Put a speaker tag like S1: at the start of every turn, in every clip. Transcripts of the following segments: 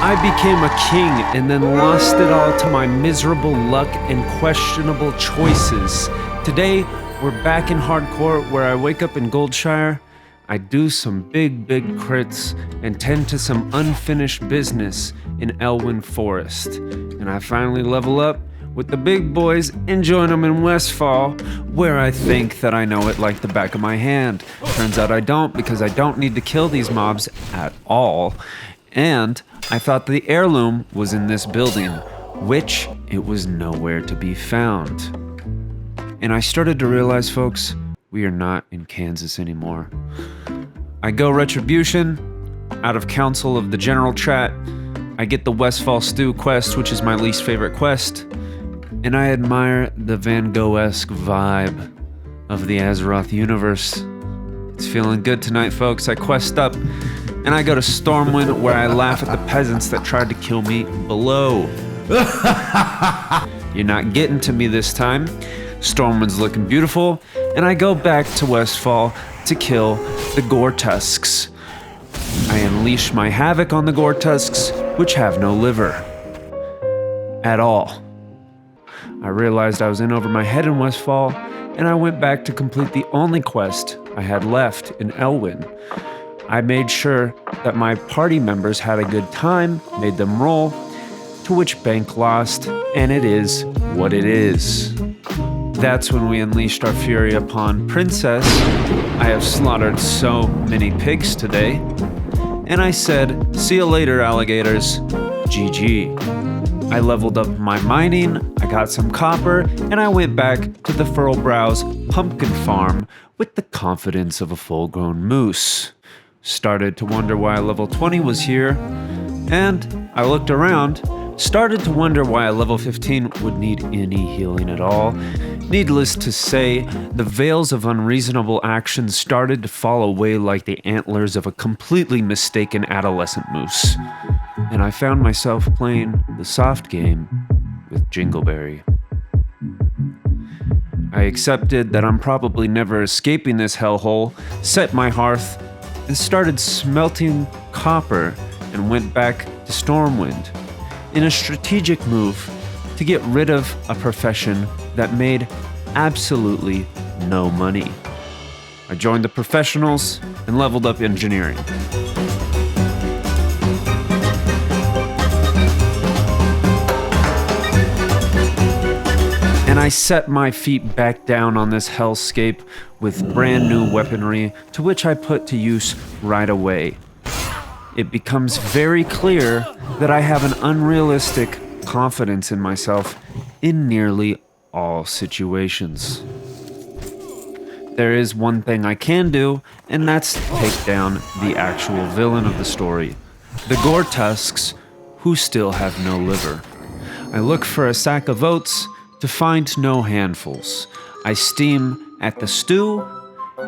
S1: I became a king and then lost it all to my miserable luck and questionable choices. Today, we're back in hardcore where I wake up in Goldshire, I do some big crits and tend to some unfinished business in Elwyn Forest. And I finally level up with the big boys and join them in Westfall, where I think that I know it like the back of my hand. Turns out I don't, because I don't need to kill these mobs at all. And I thought the heirloom was in this building, which it was nowhere to be found. And I started to realize, folks, we are not in Kansas anymore. I go Retribution, out of Council of the General Chat. I get the Westfall Stew quest, which is my least favorite quest. And I admire the Van Gogh-esque vibe of the Azeroth universe. It's feeling good tonight, folks. I quest up, and I go to Stormwind, where I laugh at the peasants that tried to kill me below. You're not getting to me this time. Stormwind's looking beautiful, and I go back to Westfall to kill the Gore-Tusks. I unleash my havoc on the Gore-Tusks, which have no liver. At all. I realized I was in over my head in Westfall, and I went back to complete the only quest I had left in Elwyn. I made sure that my party members had a good time, made them roll, to which Bank lost, and it is what it is. That's when we unleashed our fury upon Princess. I have slaughtered so many pigs today. And I said, see you later, alligators. GG. I leveled up my mining, I got some copper, and I went back to the Furlbrow's pumpkin farm with the confidence of a full-grown moose. Started to wonder why level 20 was here, and I looked around, started to wonder why a level 15 would need any healing at all. Needless to say, the veils of unreasonable action started to fall away like the antlers of a completely mistaken adolescent moose. And I found myself playing the soft game with Jingleberry. I accepted that I'm probably never escaping this hellhole, set my hearth, and started smelting copper and went back to Stormwind in a strategic move to get rid of a profession that made absolutely no money. I joined the professionals and leveled up engineering. And I set my feet back down on this hellscape with brand new weaponry, to which I put to use right away. It becomes very clear that I have an unrealistic confidence in myself in nearly all situations. There is one thing I can do, and that's take down the actual villain of the story, the Gore-Tusks, who still have no liver. I look for a sack of oats to find no handfuls. I steam at the stew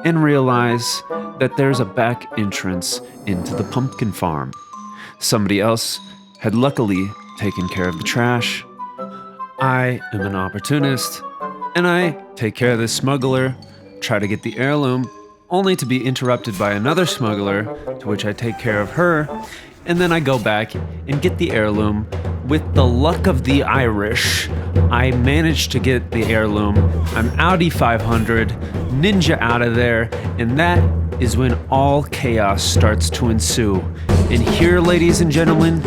S1: and realize that there's a back entrance into the pumpkin farm. Somebody else had luckily taken care of the trash. I am an opportunist, and I take care of this smuggler, try to get the heirloom, only to be interrupted by another smuggler, to which I take care of her, and then I go back and get the heirloom. With the luck of the Irish, I managed to get the heirloom. I'm Audi 500, ninja out of there, and that is when all chaos starts to ensue. And here, ladies and gentlemen,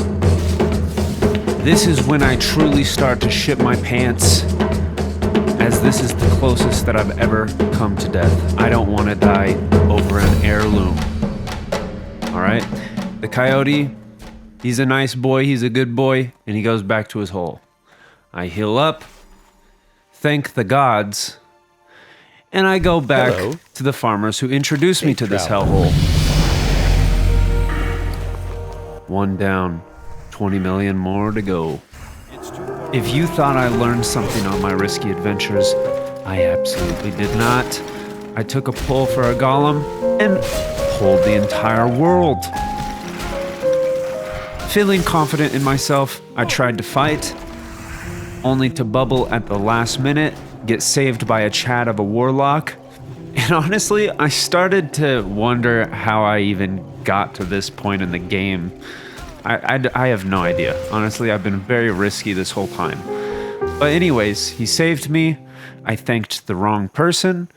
S1: this is when I truly start to shit my pants, as this is the closest that I've ever come to death. I don't want to die over an heirloom. All right? The coyote, he's a nice boy, he's a good boy, and he goes back to his hole. I heal up, thank the gods, and I go back to the farmers who introduced me to this hellhole. One down, 20 million more to go. If you thought I learned something on my risky adventures, I absolutely did not. I took a pull for a golem and pulled the entire world. Feeling confident in myself, I tried to fight, only to bubble at the last minute, get saved by a chat of a warlock, and honestly, I started to wonder how I even got to this point in the game. I have no idea. Honestly, I've been very risky this whole time. But anyways, he saved me. I thanked the wrong person.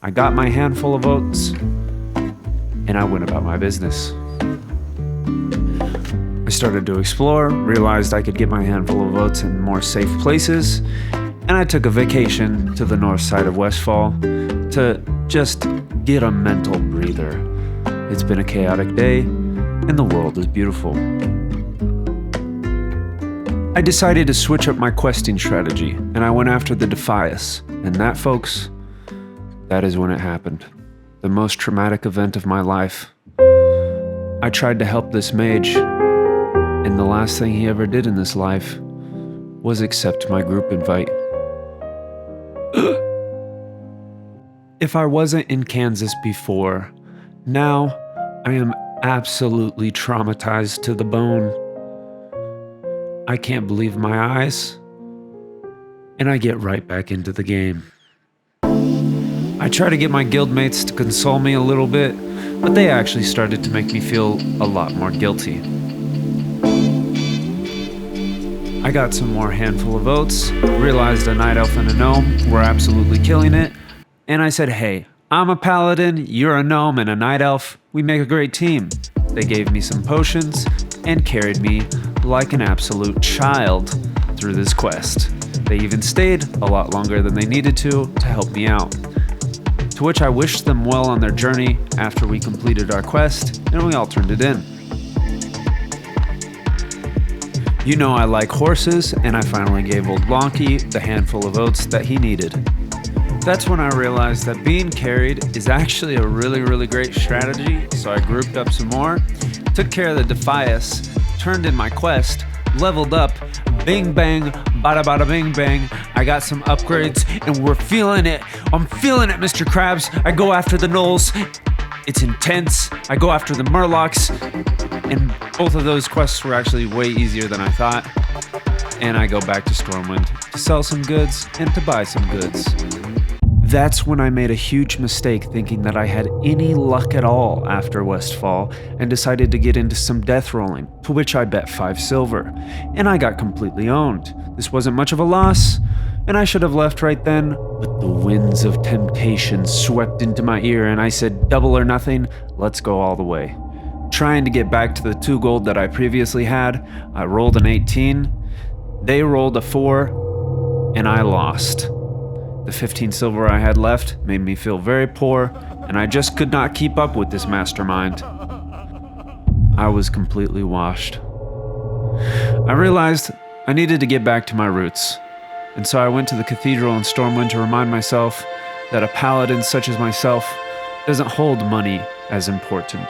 S1: I got my handful of votes, and I went about my business. I started to explore, realized I could get my handful of votes in more safe places, and I took a vacation to the north side of Westfall to just get a mental breather. It's been a chaotic day, and the world is beautiful. I decided to switch up my questing strategy, and I went after the Defias. And that, folks, that is when it happened. The most traumatic event of my life. I tried to help this mage, and the last thing he ever did in this life was accept my group invite. If I wasn't in Kansas before, now I am absolutely traumatized to the bone. I can't believe my eyes, and I get right back into the game. I try to get my guildmates to console me a little bit, but they actually started to make me feel a lot more guilty. I got some more handful of votes, realized a night elf and a gnome were absolutely killing it, and I said, hey, I'm a paladin, you're a gnome and a night elf, we make a great team. They gave me some potions and carried me like an absolute child through this quest. They even stayed a lot longer than they needed to help me out. To which I wished them well on their journey after we completed our quest, and we all turned it in. You know I like horses, and I finally gave old Lonky the handful of oats that he needed. That's when I realized that being carried is actually a really great strategy, so I grouped up some more, took care of the Defias, turned in my quest, leveled up, bing bang, bada bada bing bang. I got some upgrades and we're feeling it. I'm feeling it, Mr. Krabs. I go after the gnolls. It's intense. I go after the murlocs. And both of those quests were actually way easier than I thought. And I go back to Stormwind to sell some goods and to buy some goods. That's when I made a huge mistake thinking that I had any luck at all after Westfall and decided to get into some death rolling, to which I bet 5 silver, and I got completely owned. This wasn't much of a loss, and I should have left right then, but the winds of temptation swept into my ear and I said double or nothing, let's go all the way. Trying to get back to the 2 gold that I previously had, I rolled an 18, they rolled a 4, and I lost. The 15 silver I had left made me feel very poor, and I just could not keep up with this mastermind. I was completely washed. I realized I needed to get back to my roots, and so I went to the cathedral in Stormwind to remind myself that a paladin such as myself doesn't hold money as important.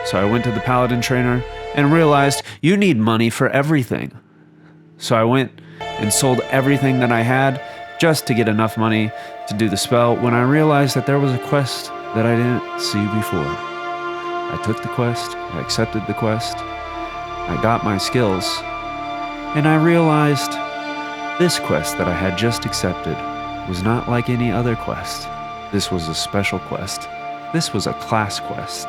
S1: So I went to the paladin trainer and realized you need money for everything. So I went and sold everything that I had just to get enough money to do the spell when I realized that there was a quest that I didn't see before. I took the quest, I accepted the quest, I got my skills, and I realized this quest that I had just accepted was not like any other quest. This was a special quest. This was a class quest.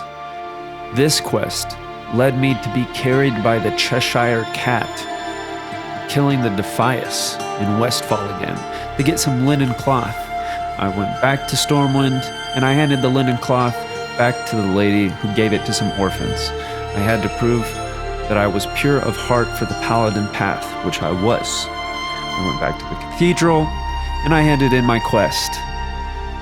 S1: This quest led me to be carried by the Cheshire Cat, killing the Defias in Westfall again, to get some linen cloth. I went back to Stormwind, and I handed the linen cloth back to the lady who gave it to some orphans. I had to prove that I was pure of heart for the paladin path, which I was. I went back to the cathedral, and I handed in my quest.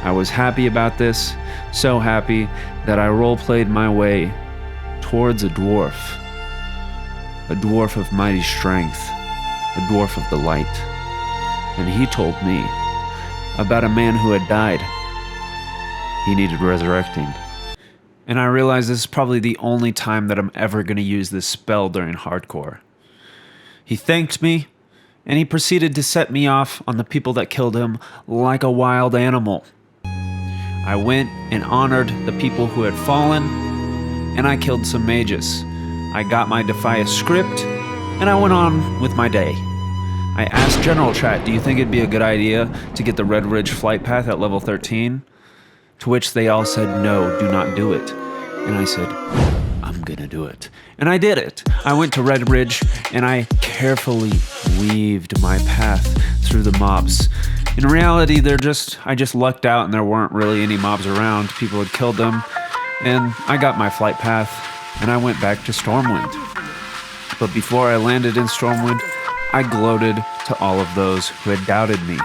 S1: I was happy about this, so happy that I roleplayed my way towards a dwarf of mighty strength, a dwarf of the light. And he told me about a man who had died. He needed resurrecting. And I realized this is probably the only time that I'm ever going to use this spell during hardcore. He thanked me, and he proceeded to set me off on the people that killed him like a wild animal. I went and honored the people who had fallen, and I killed some mages. I got my Defias script, and I went on with my day. I asked General Chat, do you think it'd be a good idea to get the Red Ridge flight path at level 13? To which they all said, no, do not do it. And I said, I'm gonna do it. And I did it. I went to Red Ridge and I carefully weaved my path through the mobs. In reality, I just lucked out and there weren't really any mobs around. People had killed them. And I got my flight path and I went back to Stormwind. But before I landed in Stormwind, I gloated to all of those who had doubted me.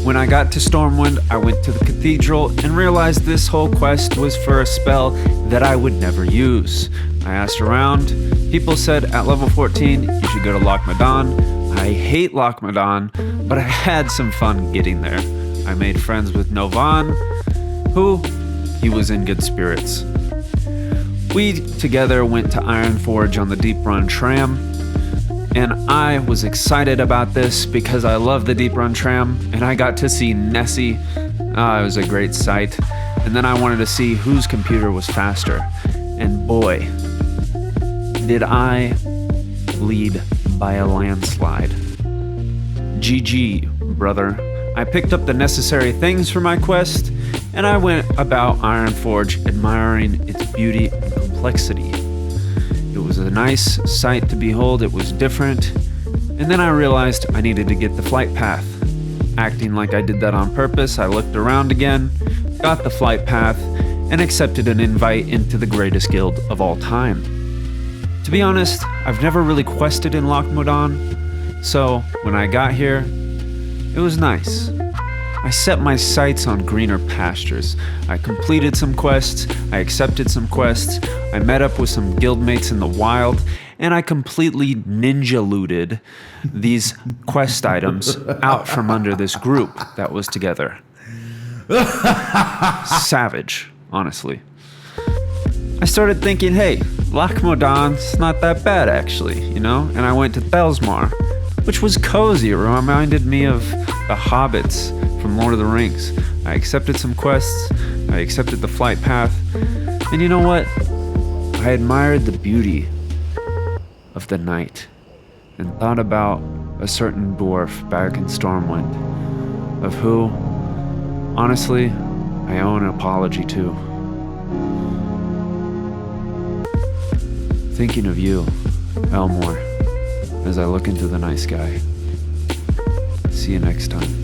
S1: When I got to Stormwind, I went to the cathedral and realized this whole quest was for a spell that I would never use. I asked around. People said at level 14, you should go to Loch Madan. I hate Loch Madan, but I had some fun getting there. I made friends with Novan, he was in good spirits. We together went to Ironforge on the Deep Run tram, and I was excited about this because I love the Deep Run tram, and I got to see Nessie. It was a great sight. And then I wanted to see whose computer was faster. And boy, did I lead by a landslide. GG, brother. I picked up the necessary things for my quest, and I went about Ironforge admiring its beauty and complexity. It was a nice sight to behold, it was different, and then I realized I needed to get the flight path. Acting like I did that on purpose, I looked around again, got the flight path, and accepted an invite into the greatest guild of all time. To be honest, I've never really quested in Loch Modan, so when I got here, it was nice. I set my sights on greener pastures. I completed some quests, I accepted some quests, I met up with some guildmates in the wild, and I completely ninja looted these quest items out from under this group that was together. Savage, honestly. I started thinking, hey, Loch Modan's not that bad actually, you know? And I went to Thelsmar, which was cozy. It reminded me of the hobbits from Lord of the Rings. I accepted some quests, I accepted the flight path, and you know what? I admired the beauty of the night and thought about a certain dwarf back in Stormwind, of who, honestly, I owe an apology to. Thinking of you, Elmore, as I look into the night sky. See you next time.